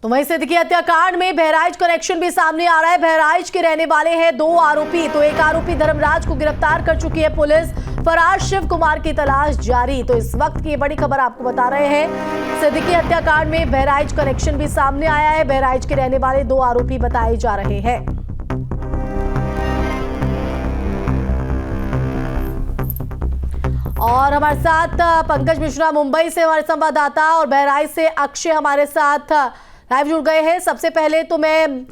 तो वहीं सिद्दीकी हत्याकांड में बहराइच कनेक्शन भी सामने आ रहा है। बहराइच के रहने वाले हैं 2 आरोपी। तो एक आरोपी धर्मराज को गिरफ्तार कर चुकी है पुलिस। फरार शिव कुमार की तलाश जारी। तो इस वक्त की बड़ी खबर आपको बता रहे हैं। सिद्दीकी हत्याकांड में बहराइच कनेक्शन भी सामने आया है। बहराइच के रहने वाले 2 आरोपी बताए जा रहे हैं। और हमारे साथ पंकज मिश्रा मुंबई से हमारे संवाददाता और बहराइच से अक्षय हमारे साथ लाइव जुड़ गए हैं। सबसे पहले तो मैं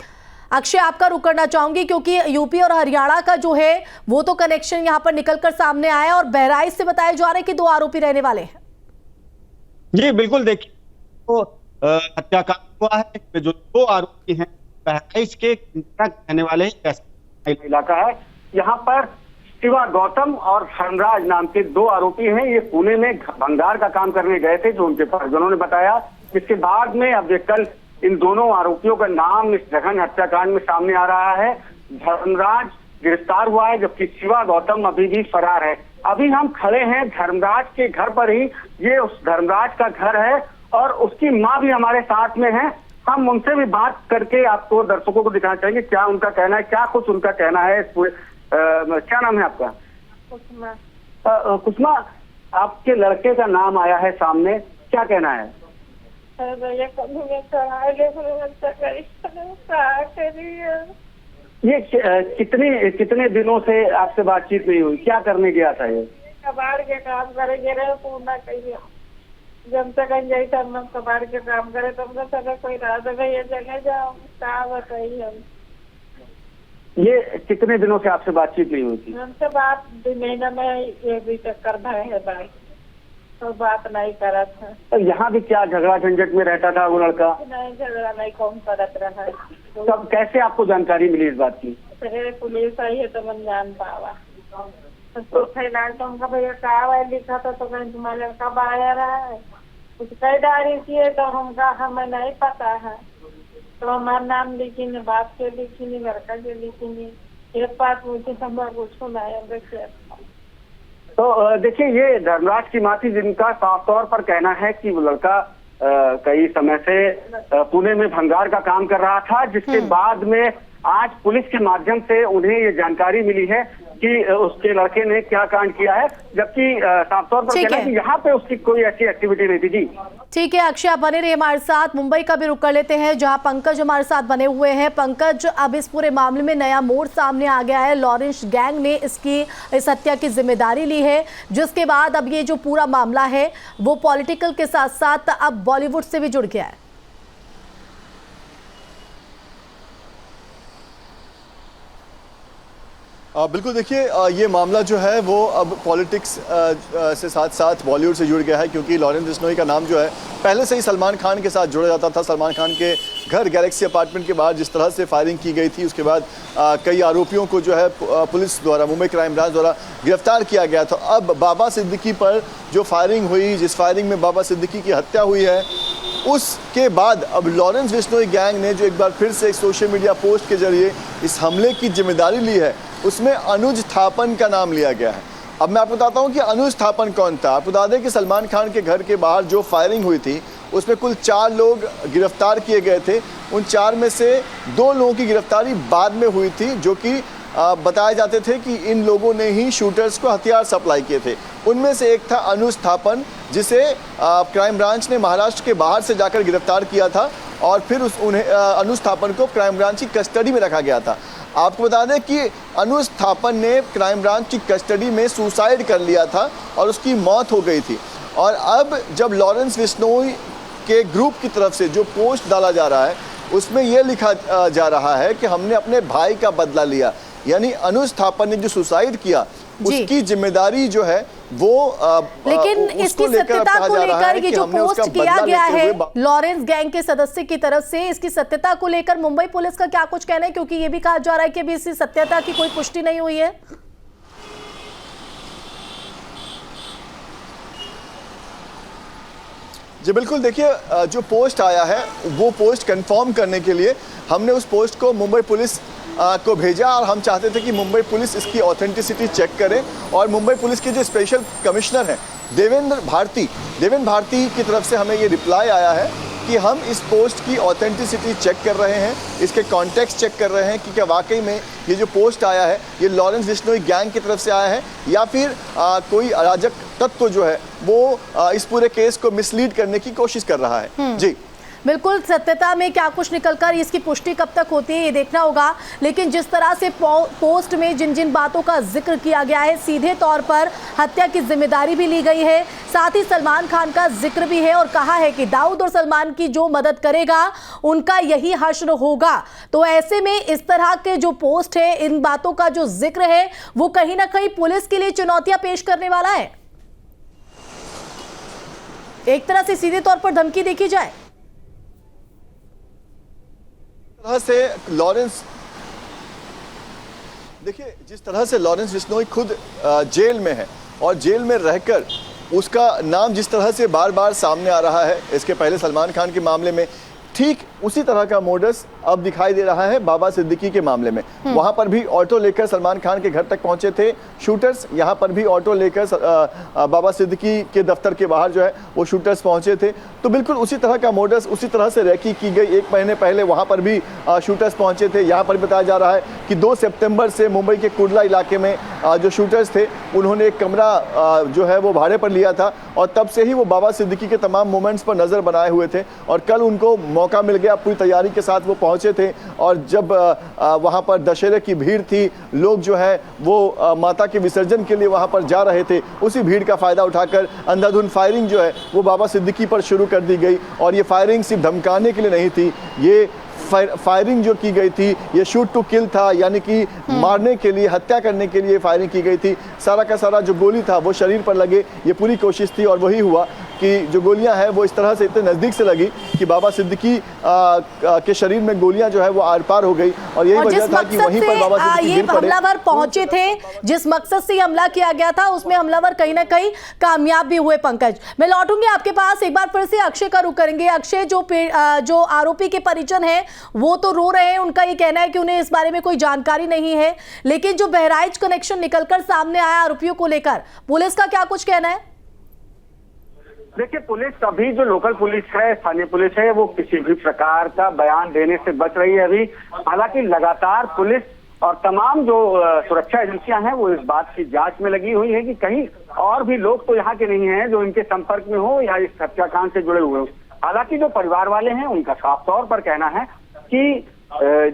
अक्षय आपका रुख करना चाहूंगी क्योंकि यूपी और हरियाणा का जो है वो तो कनेक्शन यहां पर निकलकर सामने आया और बहराइच से बताया जा रहा है कि 2 आरोपी रहने वाले हैं। जी बिल्कुल, देखिए तो हत्याकांड हुआ है। जो 2 आरोपी हैं बहराइच के रहने वाले इलाका है। यहाँ पर शिवा गौतम और धर्मराज नाम के 2 आरोपी हैं। ये पुणे में भंगार का काम करने गए थे, जो उनके परिजनों ने बताया। इसके बाद में अब कल इन दोनों आरोपियों का नाम इस जघन्य हत्याकांड में सामने आ रहा है। धर्मराज गिरफ्तार हुआ है जबकि शिवा गौतम अभी भी फरार है। अभी हम खड़े हैं धर्मराज के घर पर ही। ये उस धर्मराज का घर है और उसकी माँ भी हमारे साथ में है। हम उनसे भी बात करके आपको दर्शकों को दिखाना चाहेंगे क्या उनका कहना है, क्या कुछ उनका कहना है। क्या नाम है आपका? कुसुमा। कुसुमा, आपके लड़के का नाम आया है सामने, क्या कहना है? ये कितने दिनों से आपसे बातचीत नहीं हुई? क्या करने गया था ये? कबाड़ के काम करे गिरे पूर्णा कही जब तक जाई तब हम कबाड़ के काम करे तुमको सगा कोई रात गई ये जगह जाओ क्या बताइए हम। ये कितने दिनों से आपसे बातचीत नहीं हुई थी? हमसे बात 2 महीना में ये भी चक्कर भाई है भाई, तो बात नहीं करा था। तो यहाँ भी क्या झगड़ा झंझट में रहता था वो लड़का? नहीं, झगड़ा नहीं कौन करत रहा है। तब कैसे आपको जानकारी मिली इस बात की? पुलिस आई है तो मन जान पावा। तो फिलहाल तो उनका भैया क्या लिखा था तो कहीं तुम्हारा लड़का बाहर रहा है, कुछ कई डायरी की है तो हमका हमें नहीं पता है। तो हमारा नाम लिखी नहीं, बाप के लिखी नहीं, लड़का के लिखी नहीं। एक बात मुझे समझ कुछ सुनाया। तो देखिए, ये धर्मराज की माँ थी जिनका साफ तौर पर कहना है कि वो लड़का कई समय से पुणे में भंगार का काम कर रहा था, जिसके बाद में आज पुलिस के माध्यम से उन्हें ये जानकारी मिली है कि उसके लड़के ने क्या कांड किया है। जबकि साफ तौर पर कहना है कि यहाँ पे उसकी कोई ऐसी एक्टिविटी नहीं थी। जी ठीक है अक्षय, आप बने रहिए हमारे साथ। मुंबई का भी रुख कर लेते हैं जहां पंकज हमारे साथ बने हुए हैं। पंकज, अब इस पूरे मामले में नया मोड़ सामने आ गया है। लॉरेंस गैंग ने इस हत्या की जिम्मेदारी ली है, जिसके बाद अब ये जो पूरा मामला है वो पॉलिटिकल के साथ साथ अब बॉलीवुड से भी जुड़ गया है। बिल्कुल, देखिए ये मामला जो है वो अब पॉलिटिक्स से साथ साथ बॉलीवुड से जुड़ गया है, क्योंकि लॉरेंस बिश्नोई का नाम जो है पहले से ही सलमान खान के साथ जुड़ा जाता था। सलमान खान के घर गैलेक्सी अपार्टमेंट के बाहर जिस तरह से फायरिंग की गई थी, उसके बाद कई आरोपियों को जो है पुलिस द्वारा, मुंबई क्राइम ब्रांच द्वारा गिरफ्तार किया गया था। अब बाबा सिद्दीकी पर जो फायरिंग हुई, जिस फायरिंग में बाबा सिद्दीकी की हत्या हुई है, उसके बाद अब लॉरेंस बिश्नोई गैंग ने जो एक बार फिर से एक सोशल मीडिया पोस्ट के जरिए इस हमले की जिम्मेदारी ली है, उसमें अनुज थापन का नाम लिया गया है। अब मैं आपको बताता हूं कि अनुज थापन कौन था। आपको बता दें कि सलमान खान के घर के बाहर जो फायरिंग हुई थी उसमें कुल 4 लोग गिरफ्तार किए गए थे। उन 4 में से 2 लोगों की गिरफ्तारी बाद में हुई थी, जो कि बताए जाते थे कि इन लोगों ने ही शूटर्स को हथियार सप्लाई किए थे। उनमें से एक था अनुज थापन, जिसे क्राइम ब्रांच ने महाराष्ट्र के बाहर से जाकर गिरफ्तार किया था और फिर अनुज थापन को क्राइम ब्रांच की कस्टडी में रखा गया था। आपको बता दें कि अनुज थापन ने क्राइम ब्रांच की कस्टडी में सुसाइड कर लिया था और उसकी मौत हो गई थी। और अब जब लॉरेंस बिश्नोई के ग्रुप की तरफ से जो पोस्ट डाला जा रहा है, उसमें यह लिखा जा रहा है कि हमने अपने भाई का बदला लिया, यानी अनुज थापन ने जो सुसाइड किया उसकी जिम्मेदारी जो है वो लेकिन इसकी सत्यता को लेकर ये जो पोस्ट किया गया है लॉरेंस गैंग के सदस्य की तरफ से, इसकी सत्यता को लेकर मुंबई पुलिस का क्या कुछ कहना है? क्योंकि ये भी कहा जा रहा है कि अभी इसकी सत्यता की कोई पुष्टि नहीं हुई है। जी बिल्कुल, देखिए जो पोस्ट आया है वो पोस्ट कंफर्म करने के लिए हमने उस पोस्ट को मुंबई पुलिस को भेजा और हम चाहते थे कि मुंबई पुलिस इसकी ऑथेंटिसिटी चेक करे। और मुंबई पुलिस के जो स्पेशल कमिश्नर हैं देवेंद्र भारती की तरफ से हमें ये रिप्लाई आया है कि हम इस पोस्ट की ऑथेंटिसिटी चेक कर रहे हैं, इसके कॉन्टेक्स्ट चेक कर रहे हैं कि क्या वाकई में ये जो पोस्ट आया है ये लॉरेंस बिश्नोई गैंग की तरफ से आया है या फिर कोई अराजक तत्व जो है वो इस पूरे केस को मिसलीड करने की कोशिश कर रहा है। जी बिल्कुल, सत्यता में क्या कुछ निकलकर इसकी पुष्टि कब तक होती है ये देखना होगा, लेकिन जिस तरह से पोस्ट में जिन जिन बातों का जिक्र किया गया है, सीधे तौर पर हत्या की जिम्मेदारी भी ली गई है, साथ ही सलमान खान का जिक्र भी है और कहा है कि दाऊद और सलमान की जो मदद करेगा उनका यही हश्र होगा। तो ऐसे में इस तरह के जो पोस्ट है, इन बातों का जो जिक्र है, वो कहीं ना कहीं पुलिस के लिए चुनौतियां पेश करने वाला है। एक तरह से सीधे तौर पर धमकी देखी जाए। तरह से लॉरेंस, देखिए जिस तरह से लॉरेंस बिश्नोई खुद जेल में है और जेल में रहकर उसका नाम जिस तरह से बार बार सामने आ रहा है, इसके पहले सलमान खान के मामले में ठीक उसी तरह का मोडस अब दिखाई दे रहा है बाबा सिद्दीकी के मामले में। वहां पर भी ऑटो लेकर सलमान खान के घर तक पहुंचे थे शूटर्स, यहां पर भी ऑटो लेकर बाबा सिद्दीकी के दफ्तर के बाहर जो है वो शूटर्स पहुंचे थे। तो बिल्कुल उसी तरह का मोडस, उसी तरह से रैकी की गई। 1 महीने पहले वहां पर भी शूटर्स पहुंचे थे। यहाँ पर बताया जा रहा है कि 2 सितंबर से मुंबई के कुर्ला इलाके में जो शूटर्स थे उन्होंने एक कमरा जो है वो भाड़े पर लिया था और तब से ही वो बाबा सिद्दीकी के तमाम मोमेंट्स पर नजर बनाए हुए थे। और कल उनको मौका मिल गया, पूरी तैयारी के साथ वो पहुंचे थे और जब वहां पर दशहरे की भीड़ थी, लोग जो है वो माता के विसर्जन के लिए वहां पर जा रहे थे, उसी भीड़ का फायदा उठाकर अंधाधुंध फायरिंग जो है वो बाबा सिद्दीकी पर शुरू कर दी गई। और ये फायरिंग सिर्फ धमकाने के लिए नहीं थी, ये फायरिंग जो की गई थी ये शूट टू किल था, यानी कि मारने के लिए, हत्या करने के लिए फायरिंग की गई थी। सारा का सारा जो गोली था वो शरीर पर लगे, ये पूरी कोशिश थी और वही हुआ कि जो गोलियां हैं वो इस तरह से इतने नज़दीक से लगी कि बाबा सिद्दीकी के शरीर में गोलियां जो है वो आर पार हो गई। और यही वजह था कि वहीं पर बाबा सिद्दीकी गिर पड़े। हमलावर पहुंचे थे, जिस मकसद से हमला किया गया था उसमें हमलावर कहीं ना कहीं कामयाब भी हुए। पंकज, मैं लौटूंगी आपके पास, एक बार फिर से अक्षय का रुख करेंगे। अक्षय, जो आरोपी के परिजन है वो तो रो रहे हैं, उनका ये कहना है कि उन्हें इस बारे में कोई जानकारी नहीं है, लेकिन जो बहराइच कनेक्शन निकलकर सामने आया आरोपियों को लेकर, पुलिस का क्या कुछ कहना है? देखिए, पुलिस अभी जो लोकल पुलिस है, स्थानीय पुलिस है, वो किसी भी प्रकार का बयान देने से बच रही है अभी। हालांकि लगातार पुलिस और तमाम जो सुरक्षा एजेंसियां हैं वो इस बात की जांच में लगी हुई है कि कहीं और भी लोग तो यहाँ के नहीं हैं जो इनके संपर्क में हो या इस हत्याकांड से जुड़े हुए हो। हालांकि जो परिवार वाले हैं उनका साफ तौर पर कहना है कि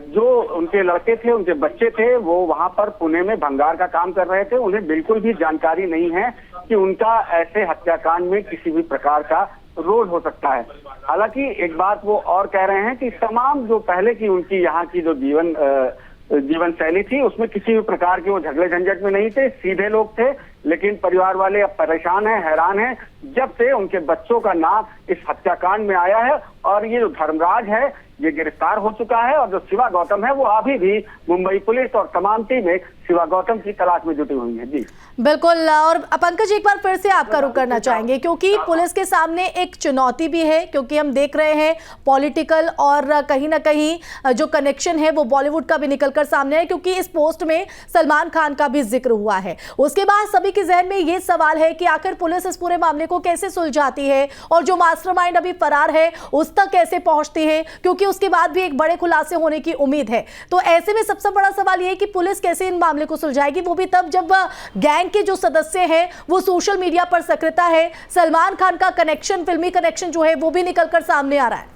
जो उनके लड़के थे, उनके बच्चे थे, वो वहां पर पुणे में भंगार का काम कर रहे थे। उन्हें बिल्कुल भी जानकारी नहीं है कि उनका ऐसे हत्याकांड में किसी भी प्रकार का रोल हो सकता है। हालांकि एक बात वो और कह रहे हैं कि तमाम जो पहले की उनकी यहाँ की जो जीवन शैली थी उसमें किसी भी प्रकार के वो झगड़े झंझट में नहीं थे, सीधे लोग थे। लेकिन परिवार वाले अब परेशान हैं, हैरान हैं, जब से उनके बच्चों का नाम इस हत्याकांड में आया है। और ये जो धर्मराज है ये गिरफ्तार हो चुका है और जो शिवा गौतम है वो अभी भी मुंबई पुलिस और तमाम टीमें शिवा गौतम की तलाश में जुटी हुई है। जी बिल्कुल। और पंकज, एक बार फिर से आपका रुख करना चाहेंगे क्योंकि पुलिस के सामने एक चुनौती भी है, क्योंकि हम देख रहे हैं पॉलिटिकल और कहीं ना कहीं जो कनेक्शन है वो बॉलीवुड का भी निकलकर सामने है, क्योंकि इस पोस्ट में सलमान खान का भी जिक्र हुआ है। उसके बाद सभी के जहन में ये सवाल है कि आखिर पुलिस इस पूरे मामले को कैसे सुलझाती है और जो मास्टरमाइंड अभी फरार है उस तक कैसे पहुंचती है, क्योंकि उसके बाद भी एक बड़े खुलासे होने की उम्मीद है। तो ऐसे में सबसे बड़ा सवाल यह है कि पुलिस कैसे इन मामले को सुलझाएगी, वो भी तब जब गैंग के जो सदस्य हैं वो सोशल मीडिया पर सक्रियता है। सलमान खान का कनेक्शन, फिल्मी कनेक्शन जो है वो भी निकलकर सामने आ रहा है।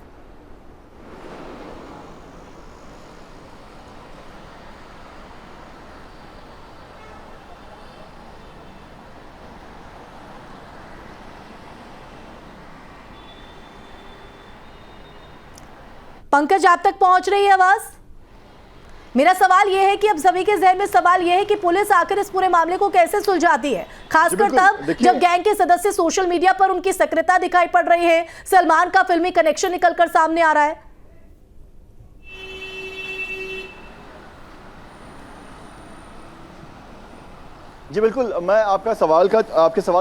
पंकज, आप तक पहुंच रही है आवाज? मेरा सवाल यह है कि अब सभी के जहन में सवाल यह है कि पुलिस आखिर इस पूरे मामले को कैसे सुलझाती है, खासकर तब जब गैंग के सदस्य सोशल मीडिया पर उनकी सक्रियता दिखाई पड़ रही है, सलमान का फिल्मी कनेक्शन निकलकर सामने आ रहा है। जी बिल्कुल, मैं आपके सवाल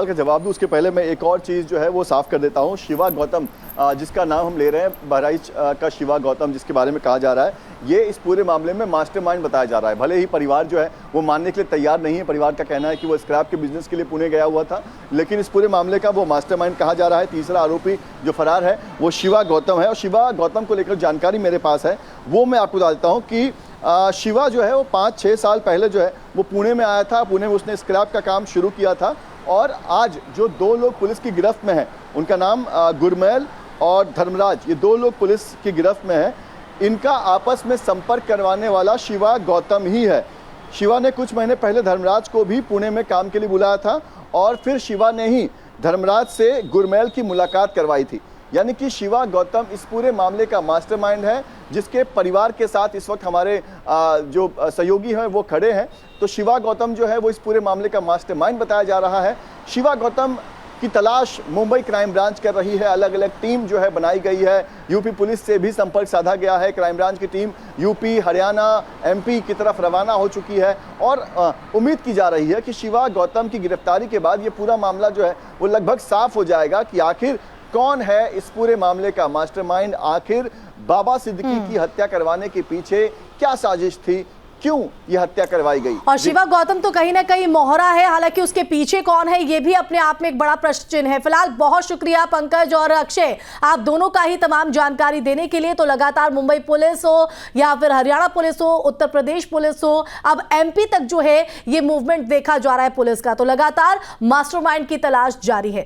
का जवाब दूं उसके पहले मैं एक और चीज़ जो है वो साफ कर देता हूं। शिवा गौतम जिसका नाम हम ले रहे हैं बहराइच का शिवा गौतम, जिसके बारे में कहा जा रहा है ये इस पूरे मामले में मास्टरमाइंड बताया जा रहा है। भले ही परिवार जो है वो मानने के लिए तैयार नहीं है, परिवार का कहना है कि वो स्क्रैप के बिजनेस के लिए पुणे गया हुआ था, लेकिन इस पूरे मामले का वो मास्टरमाइंड कहा जा रहा है। तीसरा आरोपी जो फरार है वो शिवा गौतम है, और शिवा गौतम को लेकर जानकारी मेरे पास है वो मैं आपको बता देता हूँ कि शिवा जो है वो 5-6 साल पहले जो है वो पुणे में आया था। पुणे में उसने स्क्रैप का काम शुरू किया था, और आज जो 2 लोग पुलिस की गिरफ्त में हैं, उनका नाम गुरमैल और धर्मराज, ये 2 लोग पुलिस की गिरफ्त में हैं। इनका आपस में संपर्क करवाने वाला शिवा गौतम ही है। शिवा ने कुछ महीने पहले धर्मराज को भी पुणे में काम के लिए बुलाया था, और फिर शिवा ने ही धर्मराज से गुरमैल की मुलाकात करवाई थी। यानी कि शिवा गौतम इस पूरे मामले का मास्टरमाइंड है, जिसके परिवार के साथ इस वक्त हमारे जो सहयोगी हैं वो खड़े हैं। तो शिवा गौतम जो है वो इस पूरे मामले का मास्टरमाइंड बताया जा रहा है। शिवा गौतम की तलाश मुंबई क्राइम ब्रांच कर रही है, अलग अलग टीम जो है बनाई गई है। यूपी पुलिस से भी संपर्क साधा गया है, क्राइम ब्रांच की टीम यूपी, हरियाणा, एमपी की तरफ रवाना हो चुकी है, और उम्मीद की जा रही है कि शिवा गौतम की गिरफ्तारी के बाद ये पूरा मामला जो है वो लगभग साफ हो जाएगा कि आखिर कौन है इस पूरे मामले का मास्टरमाइंड, आखिर बाबा सिद्दीकी की हत्या करवाने के पीछे क्या साजिश थी, क्यों ये हत्या करवाई गई। और शिवा गौतम तो कहीं ना कहीं मोहरा है, हालांकि उसके पीछे कौन है ये भी अपने आप में एक बड़ा प्रश्न चिन्ह है। फिलहाल बहुत शुक्रिया पंकज और अक्षय, आप दोनों का ही तमाम जानकारी देने के लिए। तो लगातार मुंबई पुलिस हो या फिर हरियाणा पुलिस हो, उत्तर प्रदेश पुलिस हो, अब एमपी तक जो है ये मूवमेंट देखा जा रहा है पुलिस का। तो लगातार मास्टरमाइंड की तलाश जारी है।